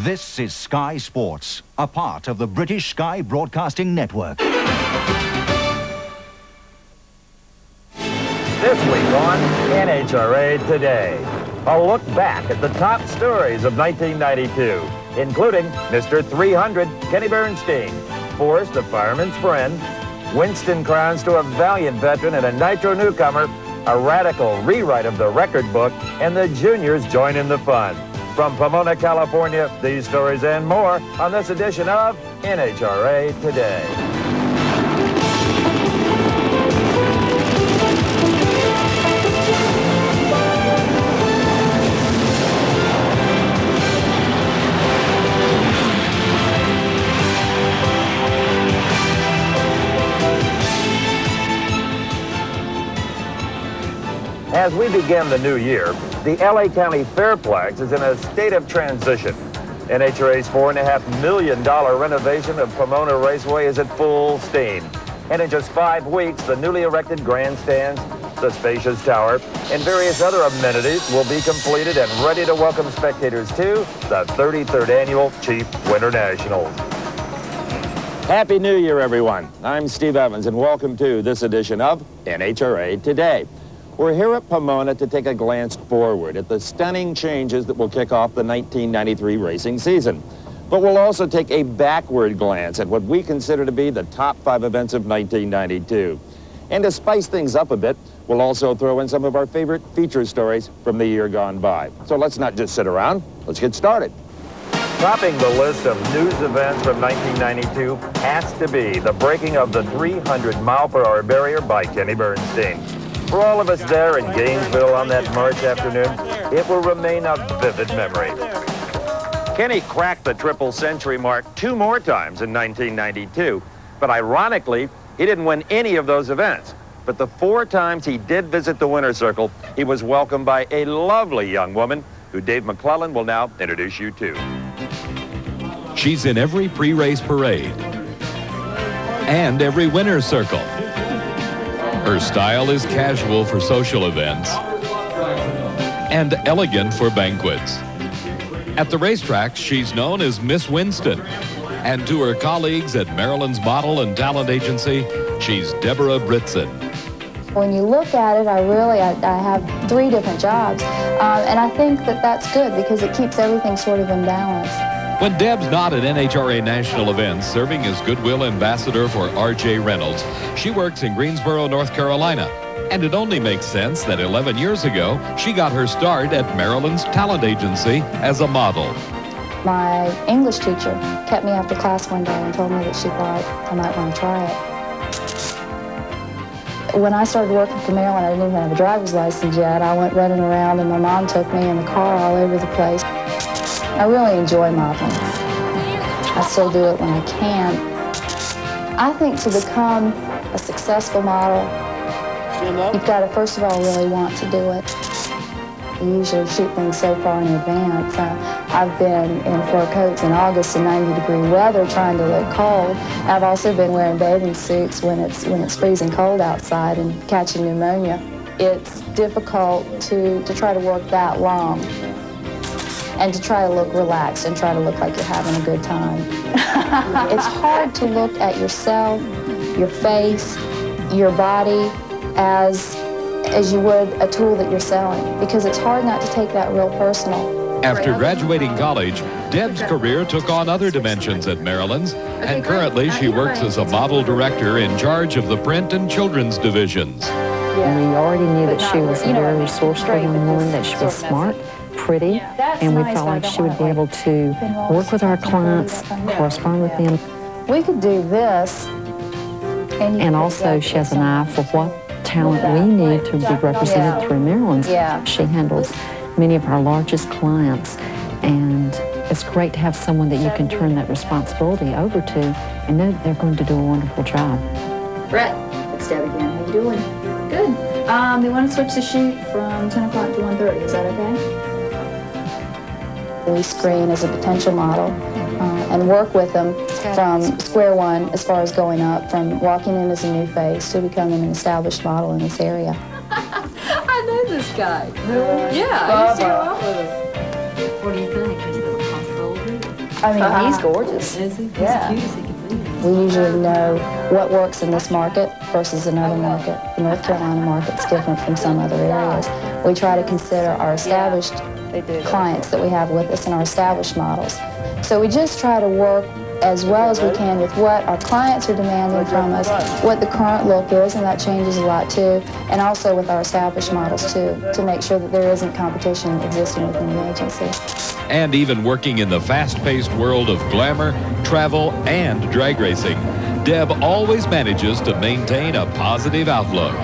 This is Sky Sports, a part of the British Sky Broadcasting Network. This week on NHRA Today, a look back at the top stories of 1992, including Mr. 300, Kenny Bernstein, Forrest, the fireman's friend, Winston crowns to a valiant veteran and a Nitro newcomer, a radical rewrite of the record book, and the juniors join in the fun. From Pomona, California, these stories and more on this edition of NHRA Today. As we begin the new year, the LA County Fairplex is in a state of transition. NHRA's $4.5 million renovation of Pomona Raceway is at full steam. And in just 5 weeks, the newly erected grandstands, the spacious tower, and various other amenities will be completed and ready to welcome spectators to the 33rd Annual Chief Winter Nationals. Happy New Year, everyone. I'm Steve Evans, and welcome to this edition of NHRA Today. We're here at Pomona to take a glance forward at the stunning changes that will kick off the 1993 racing season. But we'll also take a backward glance at what we consider to be the top 5 events of 1992. And to spice things up a bit, we'll also throw in some of our favorite feature stories from the year gone by. So let's not just sit around, let's get started. Topping the list of news events from 1992 has to be the breaking of the 300-mile-per-hour barrier by Kenny Bernstein. For all of us there in Gainesville on that March afternoon, it will remain a vivid memory. Kenny cracked the triple century mark 2 more times in 1992, but ironically, he didn't win any of those events. But the 4 times he did visit the winner's circle, he was welcomed by a lovely young woman who Dave McClellan will now introduce you to. She's in every pre-race parade and every winner's circle. Her style is casual for social events and elegant for banquets. At the racetracks, she's known as Miss Winston. And to her colleagues at Maryland's Model and Talent Agency, she's Deborah Britzen. When you look at it, I have 3 different jobs. And I think that that's good because it keeps everything sort of in balance. When Deb's not at NHRA national events serving as Goodwill Ambassador for R.J. Reynolds, she works in Greensboro, North Carolina. And it only makes sense that 11 years ago, she got her start at Maryland's Talent Agency as a model. My English teacher kept me after class one day and told me that she thought I might want to try it. When I started working for Maryland, I didn't even have a driver's license yet. I went running around and my mom took me in the car all over the place. I really enjoy modeling. I still do it when I can. I think to become a successful model, you've got to first of all really want to do it. You usually shoot things so far in advance. I've been in fur coats in August in 90-degree weather trying to look cold. I've also been wearing bathing suits when it's freezing cold outside and catching pneumonia. It's difficult to try to work that long and to try to look relaxed and try to look like you're having a good time. It's hard to look at yourself, your face, your body as you would a tool that you're selling, because it's hard not to take that real personal. After graduating college, Deb's career took on other dimensions at Maryland's, and currently she works as a model director in charge of the print and children's divisions. And we already knew that she was a very resourceful young woman, that she was smart, pretty, and we felt like she would be able to work with our clients, correspond with them. We could do this. And also she has an eye for what talent we need to be represented through Maryland's. She handles many of our largest clients, and it's great to have someone that you can turn that responsibility over to and know that they're going to do a wonderful job. Brett, it's Deb again. How you doing? Good. They want to switch the shoot from 10 o'clock to 1:30. Is that okay? We screen as a potential model and work with them from square one as far as going up, from walking in as a new face to becoming an established model in this area. I know this guy. Really? Yeah, I used to go out with him. What do you think? Is it a possibility? I mean, he's gorgeous. Is he? He's Yeah. as cute as he can be. We usually know what works in this market versus another market. The North Carolina market's different from some other areas. We try to consider our established clients that we have with us and our established models. So we just try to work as well as we can with what our clients are demanding from us, what the current look is, and that changes a lot too, and also with our established models too, to make sure that there isn't competition existing within the agency. And even working in the fast-paced world of glamour, travel, and drag racing, Deb always manages to maintain a positive outlook.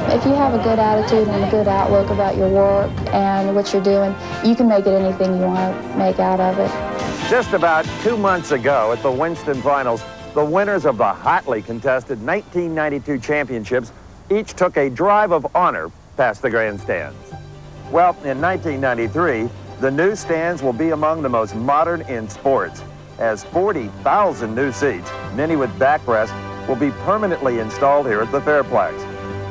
If you have a good attitude and a good outlook about your work and what you're doing, you can make it anything you want to make out of it. Just about 2 months ago at the Winston Finals, the winners of the hotly contested 1992 championships each took a drive of honor past the grandstands. Well, in 1993, the new stands will be among the most modern in sports, as 40,000 new seats, many with backrest, will be permanently installed here at the Fairplex.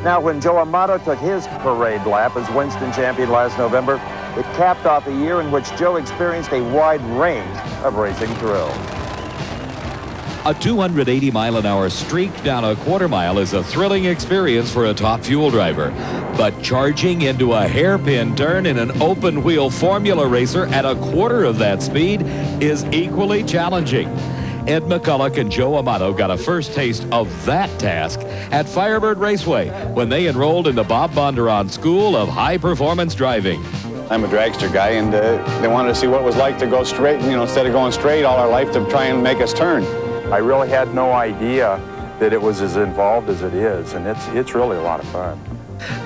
Now, when Joe Amato took his parade lap as Winston champion last November, it capped off a year in which Joe experienced a wide range of racing thrills. A 280-mile-an-hour streak down a quarter mile is a thrilling experience for a top fuel driver. But charging into a hairpin turn in an open-wheel formula racer at a quarter of that speed is equally challenging. Ed McCulloch and Joe Amato got a first taste of that task at Firebird Raceway when they enrolled in the Bob Bondurant School of High Performance Driving. I'm a dragster guy, and they wanted to see what it was like to go straight, instead of going straight all our life, to try and make us turn. I really had no idea that it was as involved as it is, and it's really a lot of fun.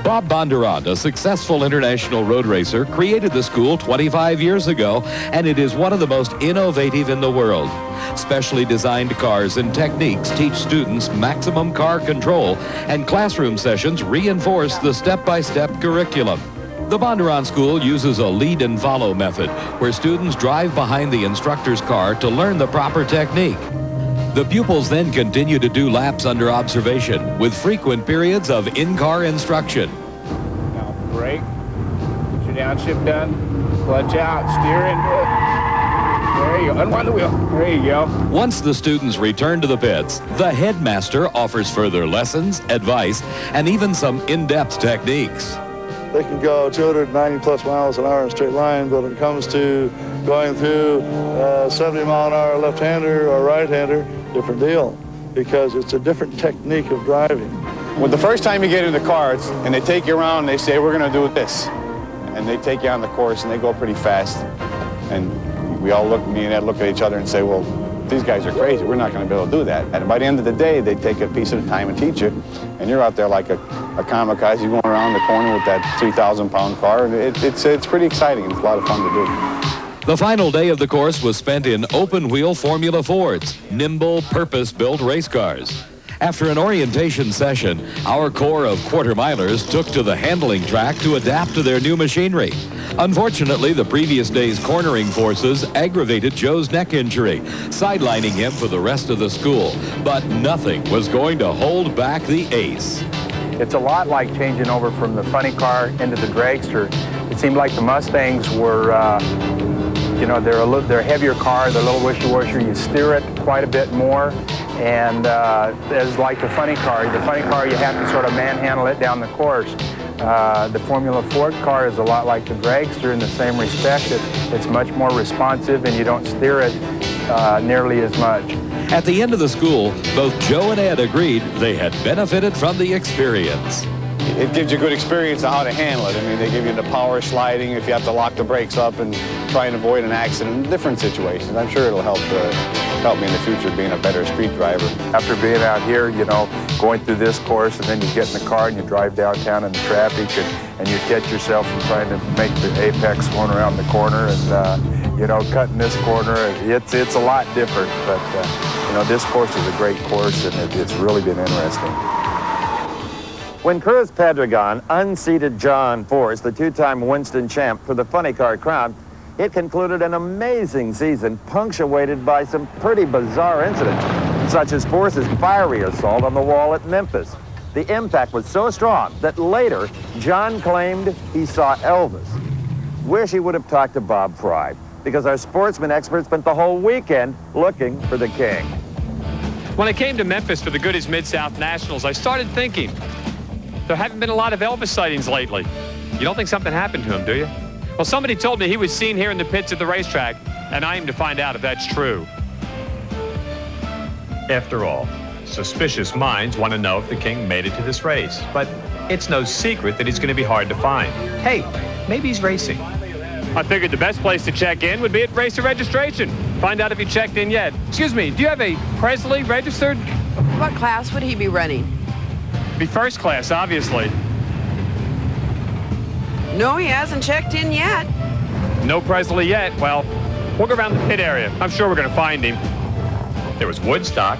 Bob Bondurant, a successful international road racer, created the school 25 years ago, and it is one of the most innovative in the world. Specially designed cars and techniques teach students maximum car control, and classroom sessions reinforce the step-by-step curriculum. The Bondurant School uses a lead and follow method, where students drive behind the instructor's car to learn the proper technique. The pupils then continue to do laps under observation, with frequent periods of in-car instruction. Now brake, get your downshift done, clutch out, steer into it. There you go, unwind the wheel, there you go. Once the students return to the pits, the headmaster offers further lessons, advice, and even some in-depth techniques. They can go 290 plus miles an hour in a straight line, but when it comes to going through 70 mile an hour left-hander or right-hander, different deal, because it's a different technique of driving. Well, the first time you get in the cars and they take you around and they say, we're going to do this. And they take you on the course and they go pretty fast. And we all look, me and Ed look at each other and say, well, these guys are crazy. We're not going to be able to do that. And by the end of the day, they take a piece at a time and teach you. And you're out there like a kamikaze going around the corner with that 3,000-pound car. And it's pretty exciting. It's a lot of fun to do. The final day of the course was spent in open-wheel Formula Fords, nimble, purpose-built race cars. After an orientation session, our corps of quarter-milers took to the handling track to adapt to their new machinery. Unfortunately, the previous day's cornering forces aggravated Joe's neck injury, sidelining him for the rest of the school. But nothing was going to hold back the ace. It's a lot like changing over from the funny car into the dragster. It seemed like the Mustangs were, they're a heavier car, they're a little wishy-washy. You steer it quite a bit more. And as like the funny car you have to sort of manhandle it down the course. The Formula Ford car is a lot like the dragster in the same respect. It's much more responsive and you don't steer it nearly as much. At the end of the school, both Joe and Ed agreed they had benefited from the experience. It gives you a good experience on how to handle it. I mean, they give you the power sliding if you have to lock the brakes up and try and avoid an accident in different situations. I'm sure it'll help me in the future being a better street driver. After being out here, going through this course, and then you get in the car and you drive downtown in the traffic and you catch yourself from trying to make the apex going around the corner and, cutting this corner. It's a lot different, but, this course is a great course and it's really been interesting. When Cruz Pedregon unseated John Force, the two-time Winston champ, for the funny car crown, it concluded an amazing season punctuated by some pretty bizarre incidents, such as Force's fiery assault on the wall at Memphis. The impact was so strong that later, John claimed he saw Elvis. Wish he would have talked to Bob Fry. because our sportsman expert spent the whole weekend looking for the king. When I came to Memphis for the Goodies Mid-South Nationals, I started thinking, there haven't been a lot of Elvis sightings lately. You don't think something happened to him, do you? Well, somebody told me he was seen here in the pits at the racetrack, and I aim to find out if that's true. After all, suspicious minds want to know if the king made it to this race, but it's no secret that he's going to be hard to find. Hey, maybe he's racing. I figured the best place to check in would be at racer registration. Find out if he checked in yet. Excuse me, do you have a Presley registered? What class would he be running? Be first class, obviously. No, he hasn't checked in yet. No Presley yet. Well, we'll go around the pit area. I'm sure we're going to find him. There was Woodstock,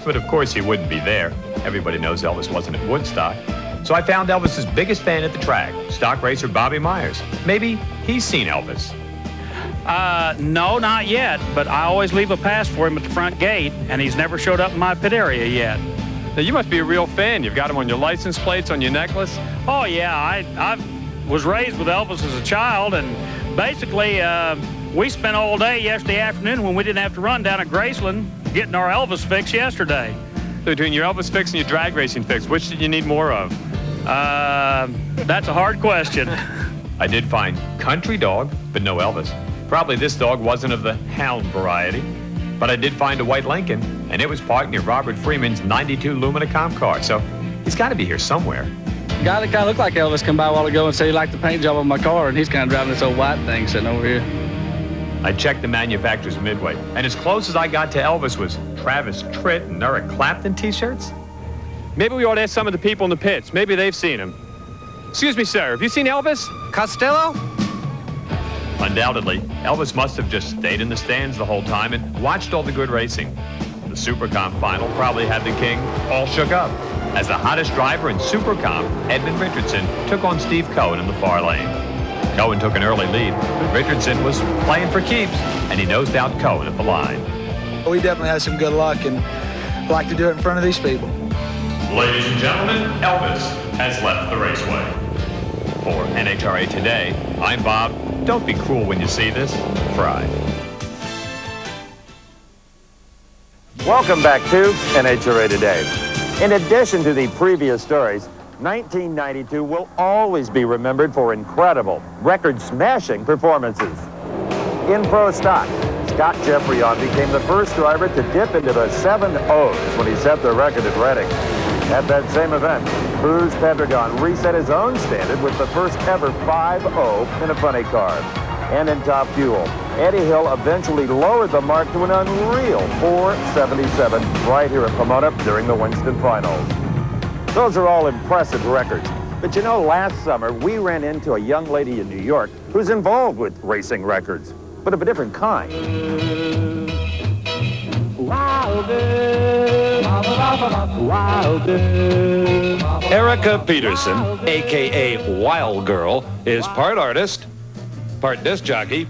but of course he wouldn't be there. Everybody knows Elvis wasn't at Woodstock. So I found Elvis's biggest fan at the track, stock racer Bobby Myers. Maybe he's seen Elvis. No, not yet, but I always leave a pass for him at the front gate, and he's never showed up in my pit area yet. Now, you must be a real fan. You've got him on your license plates, on your necklace. Oh, yeah, I was raised with Elvis as a child, and basically, we spent all day yesterday afternoon when we didn't have to run down at Graceland getting our Elvis fix yesterday. So between your Elvis fix and your drag racing fix, which did you need more of? That's a hard question. I did find Country Dog, but no Elvis. Probably this dog wasn't of the hound variety. But I did find a white Lincoln, and it was parked near Robert Freeman's 92 Lumina comp car, so he's got to be here somewhere. The guy that kind of looked like Elvis came by a while ago and said he liked the paint job on my car, and he's kind of driving this old white thing sitting over here. I checked the manufacturer's midway, and as close as I got to Elvis was Travis Tritt and Eric Clapton t-shirts. Maybe we ought to ask some of the people in the pits. Maybe they've seen him. Excuse me, sir, have you seen Elvis? Costello? Undoubtedly, Elvis must have just stayed in the stands the whole time and watched all the good racing. The Supercomp final probably had the king all shook up. As the hottest driver in Supercomp, Edmund Richardson took on Steve Cohen in the far lane. Cohen took an early lead, but Richardson was playing for keeps, and he nosed out Cohen at the line. We definitely had some good luck and like to do it in front of these people. Ladies and gentlemen, Elvis has left the raceway. For NHRA Today, I'm Bob. Don't be cruel when you see this. Fry. Welcome back to NHRA Today. In addition to the previous stories, 1992 will always be remembered for incredible, record-smashing performances. In pro stock, Scott Jeffreyon became the first driver to dip into the 7.0s when he set the record at Reading. At that same event, Cruz Pedregon reset his own standard with the first ever 5.0 in a funny car. And in Top Fuel, Eddie Hill eventually lowered the mark to an unreal 4.77 right here at Pomona during the Winston Finals. Those are all impressive records. But you know, last summer, we ran into a young lady in New York who's involved with racing records, but of a different kind. Erica Peterson, a.k.a. Wild Girl, is part artist, part disc jockey,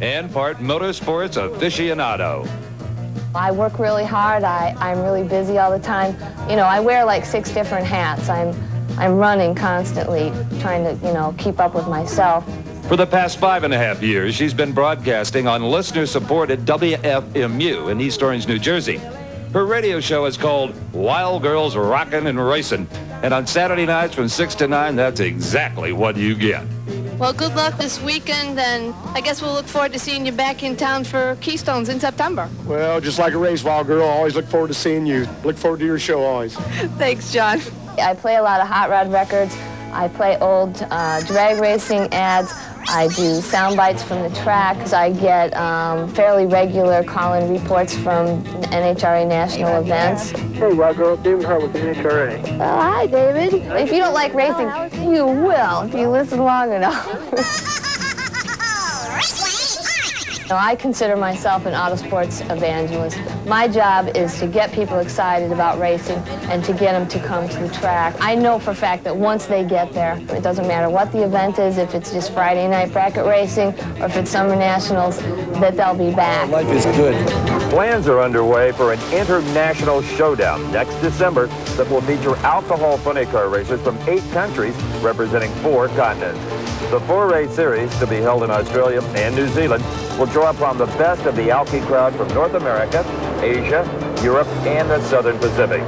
and part motorsports aficionado. I work really hard. I'm really busy all the time. You know, I wear like 6 different hats. I'm running constantly, trying to, keep up with myself. For the past 5.5 years, she's been broadcasting on listener-supported WFMU in East Orange, New Jersey. Her radio show is called Wild Girls Rockin' and Racin', and on Saturday nights from 6 to 9, that's exactly what you get. Well, good luck this weekend, and I guess we'll look forward to seeing you back in town for Keystones in September. Well, just like a race, Wild Girl, I always look forward to seeing you. Look forward to your show always. Thanks, John. I play a lot of hot rod records. I play old drag racing ads. I do sound bites from the track. I get fairly regular call-in reports from NHRA national events. Hey, Wild Girl, David Hart with the NHRA. Oh, hi, David. If you don't like racing, you will if you listen long enough. I consider myself an autosports evangelist. My job is to get people excited about racing and to get them to come to the track. I know for a fact that once they get there, it doesn't matter what the event is, if it's just Friday night bracket racing or if it's Summer Nationals, that they'll be back. Life is good. Plans are underway for an international showdown next December that will feature alcohol funny car racers from 8 countries representing 4 continents. The 4-race series, to be held in Australia and New Zealand, will draw upon the best of the Alki crowd from North America, Asia, Europe, and the Southern Pacific.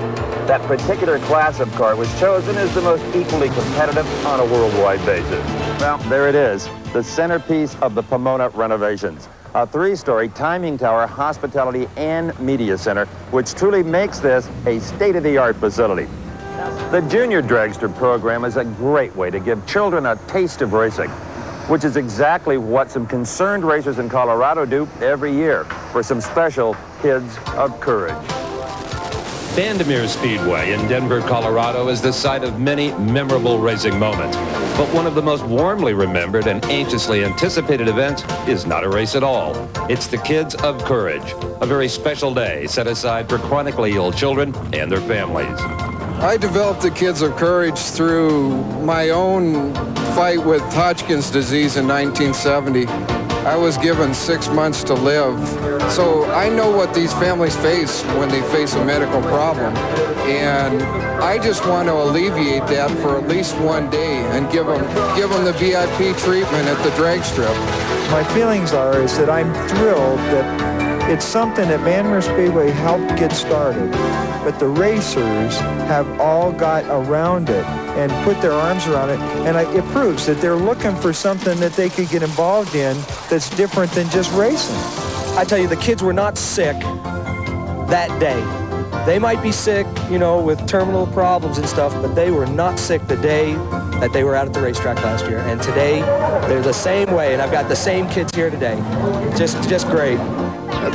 That particular class of car was chosen as the most equally competitive on a worldwide basis. Well, there it is, the centerpiece of the Pomona renovations. A 3-story timing tower, hospitality, and media center, which truly makes this a state-of-the-art facility. The Junior Dragster program is a great way to give children a taste of racing, which is exactly what some concerned racers in Colorado do every year for some special Kids of Courage. Vandermeer Speedway in Denver, Colorado is the site of many memorable racing moments. But one of the most warmly remembered and anxiously anticipated events is not a race at all. It's the Kids of Courage, a very special day set aside for chronically ill children and their families. I developed the Kids of Courage through my own fight with Hodgkin's disease in 1970. I was given 6 months to live. So I know what these families face when they face a medical problem. And I just want to alleviate that for at least one day and give them the VIP treatment at the drag strip. My feelings is that I'm thrilled that it's something that Vandermeer Speedway helped get started, but the racers have all got around it and put their arms around it, and it proves that they're looking for something that they could get involved in that's different than just racing. I tell you, the kids were not sick that day. They might be sick, you know, with terminal problems and stuff, but they were not sick the day that they were out at the racetrack last year. And today, they're the same way, and I've got the same kids here today. Just great.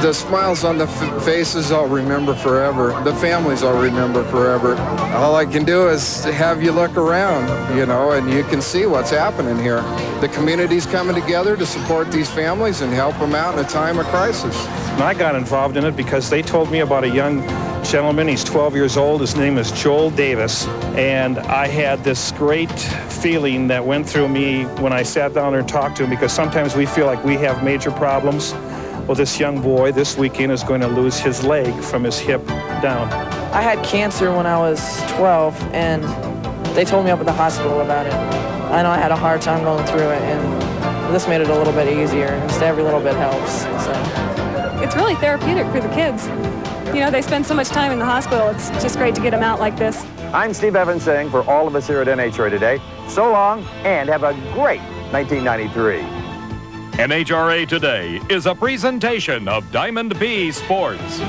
The smiles on the faces I'll remember forever. The families I'll remember forever. All I can do is have you look around, you know, and you can see what's happening here. The community's coming together to support these families and help them out in a time of crisis. And I got involved in it because they told me about a young gentleman. He's 12 years old. His name is Joel Davis. And I had this great feeling that went through me when I sat down there and talked to him, because sometimes we feel like we have major problems. Well, this young boy this weekend is going to lose his leg from his hip down. I had cancer when I was 12, and they told me up at the hospital about it. I know I had a hard time going through it, and this made it a little bit easier, and just every little bit helps. So. It's really therapeutic for the kids. You know, they spend so much time in the hospital. It's just great to get them out like this. I'm Steve Evans saying for all of us here at NHRA today, so long and have a great 1993. NHRA Today is a presentation of Diamond B Sports.